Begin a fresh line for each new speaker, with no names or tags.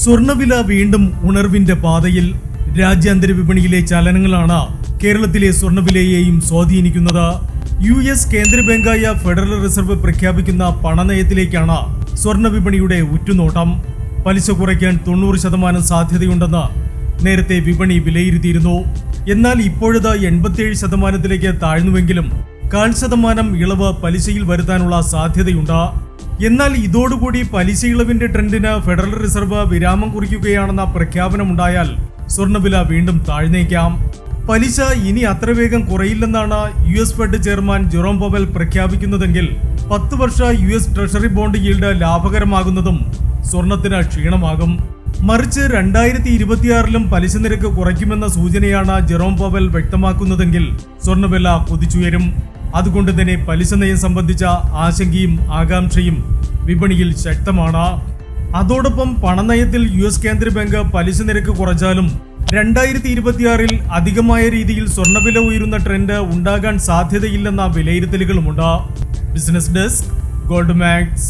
സ്വർണ്ണവില വീണ്ടും ഉണർവിന്റെ പാതയിൽ. രാജ്യാന്തര വിപണിയിലെ ചലനങ്ങളാണ് കേരളത്തിലെ സ്വർണ്ണവിലയെയും സ്വാധീനിക്കുന്നത്. US കേന്ദ്ര ബാങ്കായ ഫെഡറൽ റിസർവ് പ്രഖ്യാപിക്കുന്ന പണനയത്തിലേക്കാണ് സ്വർണ്ണ വിപണിയുടെ ഉറ്റുനോട്ടം. പലിശ കുറയ്ക്കാൻ 90% സാധ്യതയുണ്ടെന്ന് നേരത്തെ വിപണി വിലയിരുത്തിയിരുന്നു. എന്നാൽ ഇപ്പോഴത് 87%ത്തിലേക്ക് താഴ്ന്നുവെങ്കിലും 0.5% ഇളവ് പലിശയിൽ വരുത്താനുള്ള സാധ്യതയുണ്ട്. എന്നാൽ ഇതോടുകൂടി പലിശ ഇളവിന്റെ ട്രെൻഡിന് ഫെഡറൽ റിസർവ് വിരാമം കുറിക്കുകയാണെന്ന പ്രഖ്യാപനമുണ്ടായാൽ സ്വർണ്ണവില വീണ്ടും താഴ്ന്നേക്കാം. പലിശ ഇനി അത്ര വേഗം കുറയില്ലെന്നാണ് US Fed chairman Jerome Powell പ്രഖ്യാപിക്കുന്നതെങ്കിൽ 10 വർഷ US ട്രഷറി ബോണ്ട് ഈൽഡ് ലാഭകരമാകുന്നതും സ്വർണത്തിന് ക്ഷീണമാകും. മറിച്ച് 2026-ലും പലിശ നിരക്ക് കുറയ്ക്കുമെന്ന സൂചനയാണ് ജെറോം പവൽ വ്യക്തമാക്കുന്നതെങ്കിൽ സ്വർണ്ണവില കുതിച്ചുയരും. അതുകൊണ്ട് തന്നെ പലിശ നയം സംബന്ധിച്ച ആശങ്കയും ആകാംക്ഷയും വിപണിയിൽ ശക്തമാണ്. അതോടൊപ്പം പണനയത്തിൽ US കേന്ദ്ര ബാങ്ക് പലിശ നിരക്ക് കുറച്ചാലും 2026-ൽ അധികമായ രീതിയിൽ സ്വർണ്ണവില ഉയരുന്ന ട്രെൻഡ് ഉണ്ടാകാൻ സാധ്യതയില്ലെന്ന വിലയിരുത്തലുകളുമുണ്ട്. Business desk, gold max.